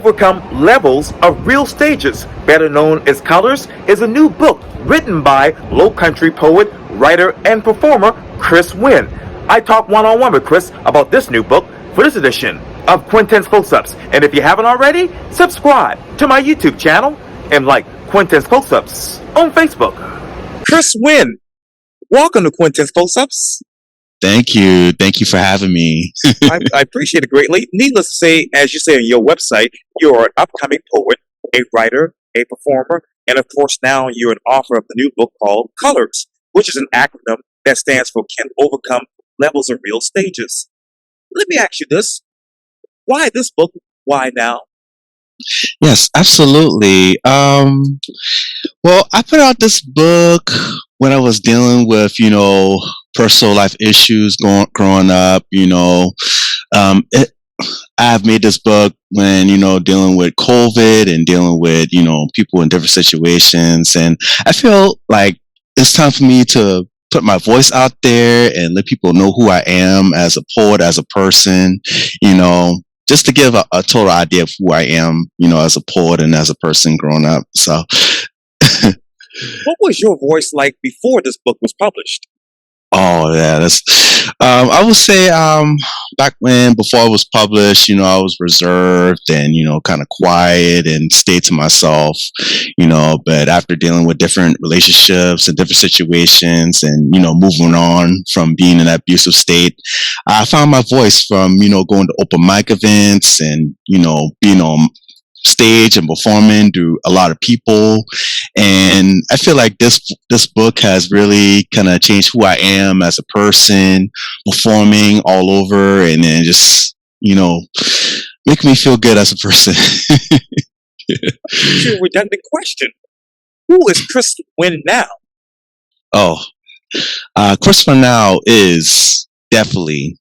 overcome levels of real stages, better known as colors, is a new book written by Lowcountry poet, writer, and performer Chris Wynn. I talk one-on-one with Chris about this new book for this edition of Quintin's Close-Ups. And if you haven't already, subscribe to my YouTube channel and like Quintin's Close-Ups on Facebook. Chris Wynn, welcome to Quintin's Close-Ups. Thank you. Thank you for having me. I appreciate it greatly. Needless to say, as you say on your website, you're an upcoming poet, a writer, a performer, and of course now you're an author of the new book called C.O.L.O.R.S, which is an acronym that stands for Can Overcome Levels of Real Stages. Let me ask you this. Why this book? Why now? Yes, absolutely. Well, I put out this book when I was dealing with, personal life issues growing up. I've made this book when, dealing with COVID and dealing with, people in different situations. And I feel like it's time for me to put my voice out there and let people know who I am as a poet, as a person, just to give a total idea of who I am, as a poet and as a person growing up. So what was your voice like before this book was published? Oh yeah, I would say back before it was published, I was reserved and kind of quiet and stayed to myself, but after dealing with different relationships and different situations and moving on from being in that abusive state, I found my voice from going to open mic events and being on stage and performing to a lot of people. And I feel like this book has really kind of changed who I am as a person, performing all over, and then just make me feel good as a person. It's a redundant question. Who is Chris Wynn now? Chris Wynn now is definitely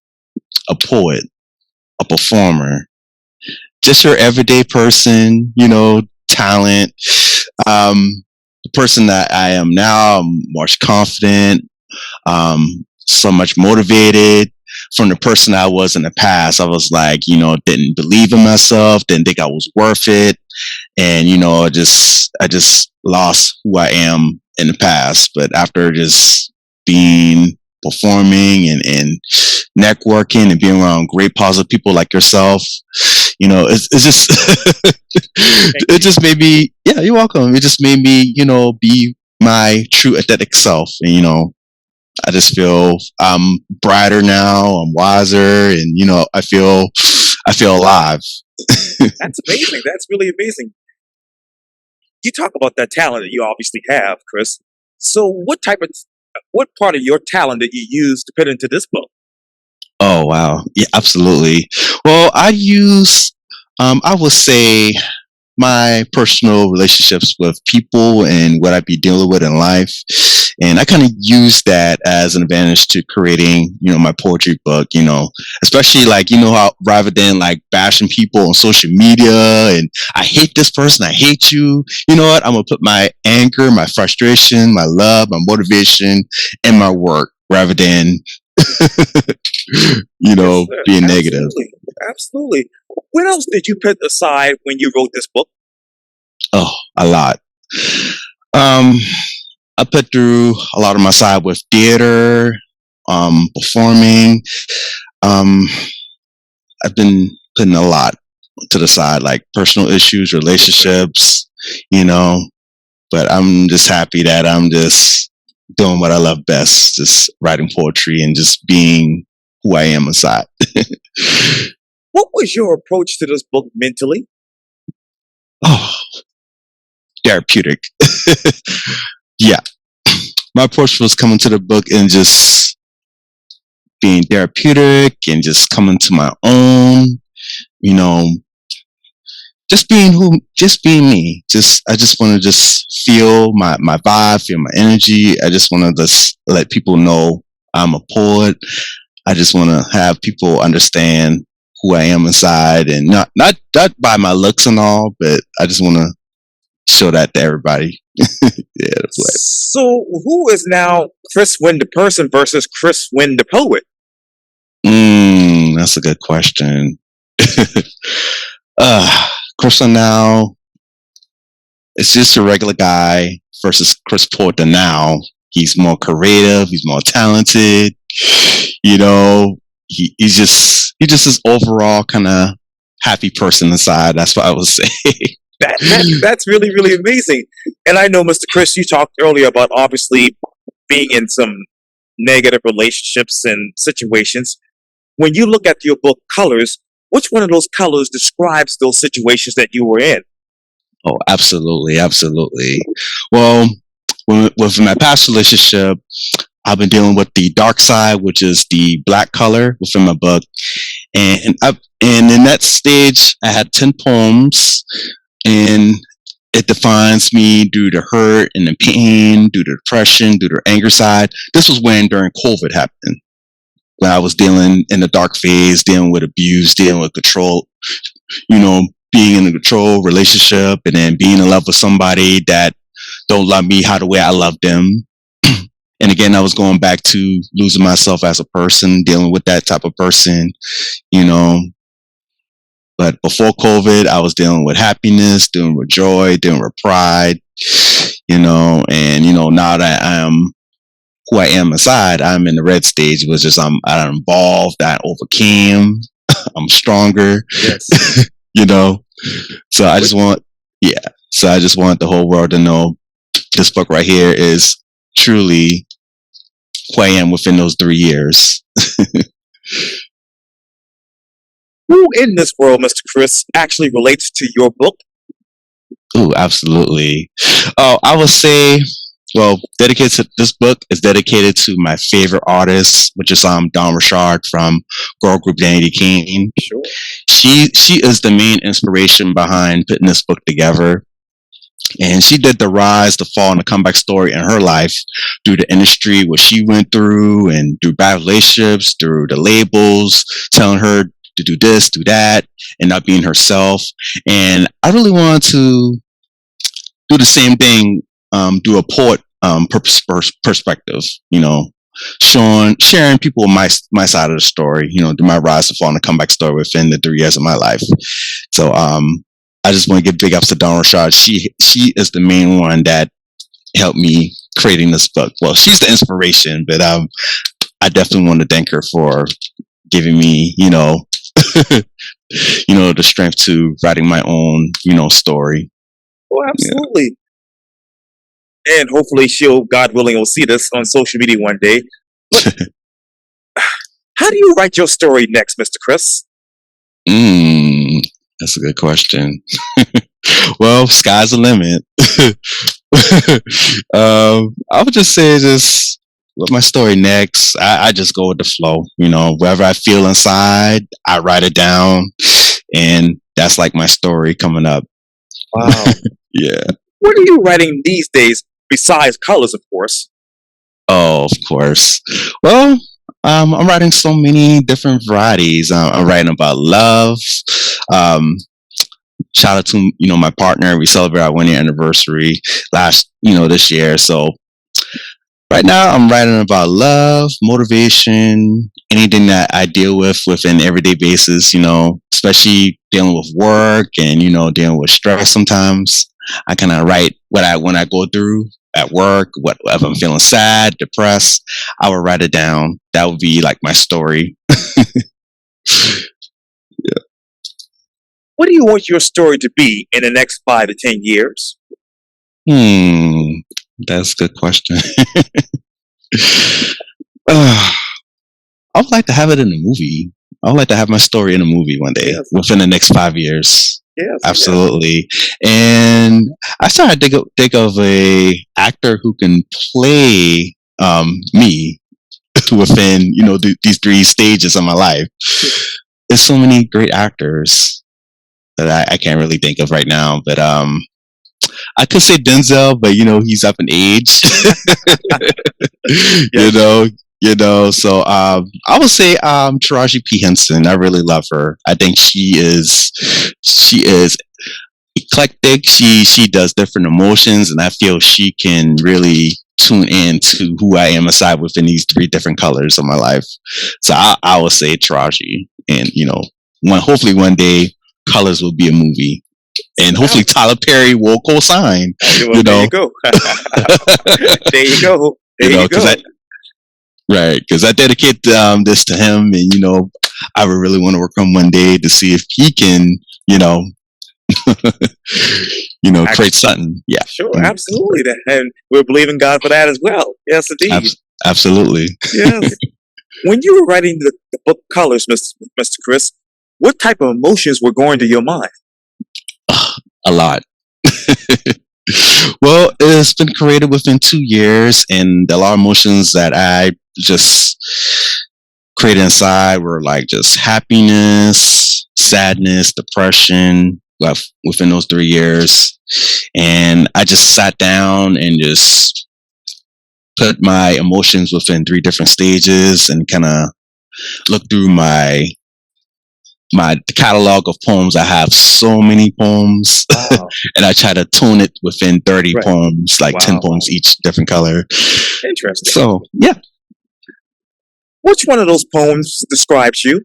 a poet, a performer, just your everyday person, talent. The person that I am now, I'm more confident, so much motivated from the person I was in the past. I was like, didn't believe in myself, didn't think I was worth it. And, I just lost who I am in the past. But after just performing and networking and being around great positive people like yourself, it's just it just made me, yeah, you're welcome, it just made me be my true authentic self. And I just feel I'm brighter now, I'm wiser, and I feel alive. That's amazing. That's really amazing. You talk about that talent that you obviously have, Chris. So what part of your talent did you use to put into this book? Oh, wow. Yeah, absolutely. Well, I would say my personal relationships with people and what I'd be dealing with in life. And I kind of use that as an advantage to creating, my poetry book, especially how rather than bashing people on social media and I hate this person, I hate you. You know what? I'm going to put my anger, my frustration, my love, my motivation in my work rather than being negative. Absolutely. What else did you put aside when you wrote this book? Oh, a lot. I put through a lot of my side with theater, performing. I've been putting a lot to the side, like personal issues, relationships, but I'm just happy that I'm just doing what I love best, just writing poetry and just being who I am inside. What was your approach to this book mentally? Oh, therapeutic. Yeah. My approach was coming to the book and just being therapeutic and just coming to my own, just being me. I just want to just feel my vibe, feel my energy. I just want to just let people know I'm a poet. I just want to have people understand who I am inside, and not by my looks and all, but I just want to show that to everybody. Yeah, that's right. So who is now Chris Wynn the person versus Chris Wynn the poet? That's a good question. Chris now, it's just a regular guy versus Chris Porter now. He's more creative. He's more talented. You know, he's just this overall kind of happy person inside. That's what I would say. That's really, really amazing. And I know, Mr. Chris, you talked earlier about obviously being in some negative relationships and situations. When you look at your book, Colors, which one of those colors describes those situations that you were in? Oh, absolutely, absolutely. Well, with my past relationship, I've been dealing with the dark side, which is the black color within my book, and in that stage, I had 10 poems, and it defines me due to hurt and the pain, due to depression, due to anger side. This was when during COVID happened, when I was dealing in the dark phase, dealing with abuse, dealing with control, you know, being in a control relationship and then being in love with somebody that don't love me how the way I love them. And again, I was going back to losing myself as a person, dealing with that type of person, you know. But before COVID, I was dealing with happiness, dealing with joy, dealing with pride, you know, and, you know, now that I am who I am inside, I'm in the red stage, which is I'm involved, I overcame, I'm stronger, Yes. you know. So I just want, yeah. So I just want the whole world to know this book right here is truly who I am within those 3 years. Who in this world, Mr. Chris, actually relates to your book? Oh, absolutely. Oh, I would say, well, dedicated to this book is dedicated to my favorite artist, which is Don Richard from girl group Danity Kane. Sure. She is the main inspiration behind putting this book together. And she did the rise, the fall, and the comeback story in her life through the industry, what she went through, and through bad relationships, through the labels telling her to do this, do that, and not being herself. And I really wanted to do the same thing, do a poet perspective, you know, sharing people my side of the story, you know, do my rise, the fall, and the comeback story within the 3 years of my life. So I just want to give big ups to Don Richard. She is the main one that helped me creating this book. Well, she's the inspiration, but I definitely want to thank her for giving me, you know, you know, the strength to writing my own, you know, story. Oh, absolutely. Yeah. And hopefully she'll, God willing, will see this on social media one day. But how do you write your story next, Mr. Chris? That's a good question. Well, sky's the limit. I would just say just with my story next, I just go with the flow. You know, wherever I feel inside, I write it down, and that's like my story coming up. Wow. Yeah. What are you writing these days besides Colors, of course? Oh, of course. Well, I'm writing so many different varieties. I'm writing about love. Shout out to, you know, my partner. We celebrate our 1 year anniversary this year. So right now I'm writing about love, motivation, anything that I deal with within everyday basis, you know, especially dealing with work and, you know, dealing with stress sometimes. I kind of write when I go through at work, if I'm feeling sad, depressed, I would write it down. That would be like my story. Yeah. What do you want your story to be in the next 5 to 10 years? That's a good question. I would like to have it in a movie. I would like to have my story in a movie one day, yes, within the next 5 years. Yes, absolutely. Yes. And I started to think of a actor who can play me within, you know, these 3 stages of my life. There's so many great actors that I can't really think of right now, but I could say Denzel, but you know he's up in age. You know. So I would say Taraji P. Henson. I really love her. I think she is eclectic. She does different emotions, and I feel she can really tune in to who I am aside within these 3 different colors of my life. So I would say Taraji, and you know, hopefully one day Colors will be a movie. and hopefully Tyler Perry will co-sign. Well, there you go. There you go. There you Because go. because I dedicate this to him, and I would really want to work on one day to see if he can, create something. Yeah, Sure, absolutely. And we're believing God for that as well. Yes, indeed. Absolutely. Yes. When you were writing the book Colors, Mr. Chris, what type of emotions were going to your mind? A lot. Well, it's been created within 2 years, and a lot of emotions that I just created inside were like just happiness, sadness, depression. Within those 3 years, and I just sat down and just put my emotions within 3 different stages, and kind of looked through my catalog of poems. I have so many poems. Wow. And I try to tune it within 30 poems, like 10 poems each, different color. Interesting. So, yeah. Which one of those poems describes you?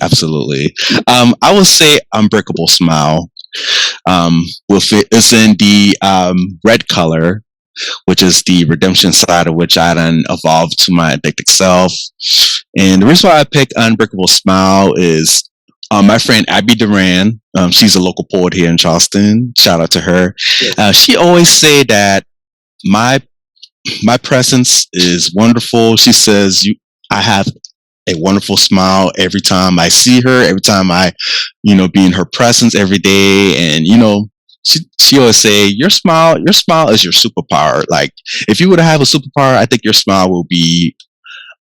Absolutely. I would say Unbreakable Smile. It's in the red color, which is the redemption side of which I then evolved to my addicted self. And the reason why I picked Unbreakable Smile is my friend Abby Duran. She's a local poet here in Charleston. Shout out to her. She always say that my presence is wonderful. She says I have a wonderful smile every time I see her, every time I, be in her presence every day. And, she always say, your smile is your superpower. Like, if you were to have a superpower, I think your smile will be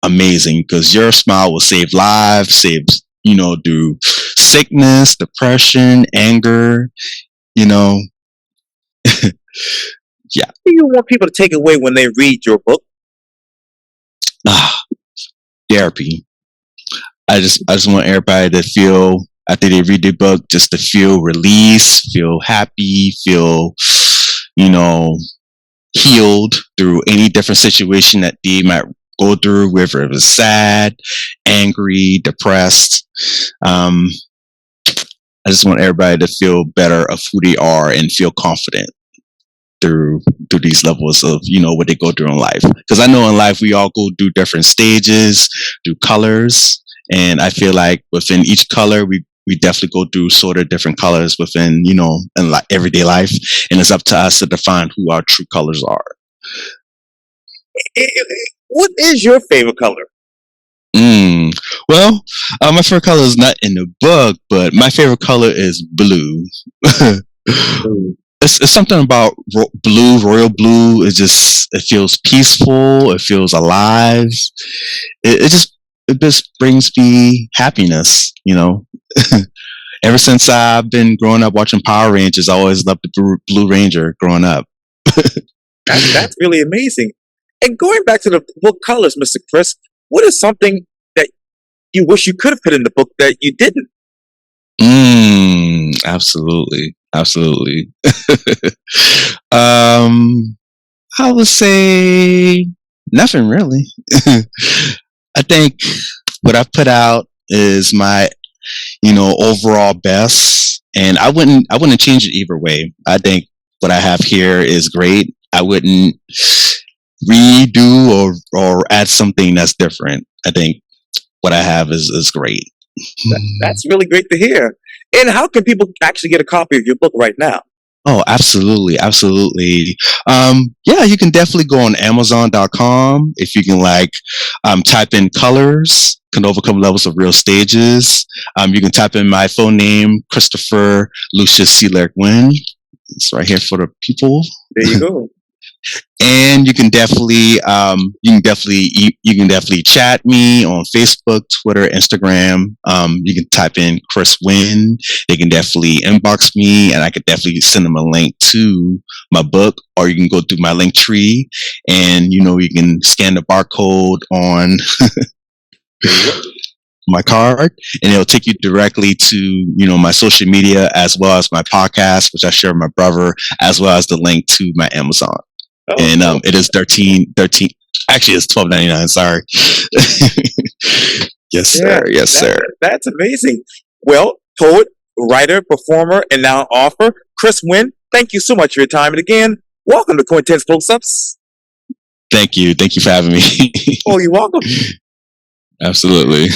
amazing, because your smile will save lives, do sickness, depression, anger, Yeah. What do you want people to take away when they read your book? Therapy. I just want everybody to feel, after they read the book, just to feel release, feel happy, feel, healed through any different situation that they might go through, whether it was sad, angry, depressed. I just want everybody to feel better of who they are and feel confident through these levels of what they go through in life. Because I know in life we all go through different stages, through colors. And I feel like within each color, we definitely go through sort of different colors within, in everyday life. And it's up to us to define who our true colors are. What is your favorite color? Well, my favorite color is not in the book, but my favorite color is blue. It's something about blue, royal blue. It feels peaceful. It feels alive. It just brings me happiness, Ever since I've been growing up watching Power Rangers, I always loved the Blue Ranger growing up. That's really amazing. And going back to the book Colors, Mr. Chris, what is something that you wish you could have put in the book that you didn't? Absolutely. I would say nothing really. I think what I've put out is my, overall best, and I wouldn't change it either way. I think what I have here is great. I wouldn't redo or add something that's different. I think what I have is great. That's really great to hear. And how can people actually get a copy of your book right now? Oh, absolutely. Yeah, you can definitely go on Amazon.com. If you can type in Colors, Can Overcome Levels of Real Stages. You can type in my full name, Christopher Lucius C.O.L.O.R.S. Wynn. It's right here for the people. There you go. And you can definitely chat me on Facebook, Twitter, Instagram. You can type in Chris Wynn. They can definitely inbox me, and I could definitely send them a link to my book, or you can go through my link tree, and you can scan the barcode on my card, and it'll take you directly to my social media, as well as my podcast, which I share with my brother, as well as the link to my Amazon. And it is 13. Actually, it's $12.99. Sorry. Yes, sir. Yes, sir. That's amazing. Well, poet, writer, performer, and now author, Chris Wynn. Thank you so much for your time. And again, welcome to Quintin's Close-Ups. Thank you. Thank you for having me. Oh, you're welcome. Absolutely.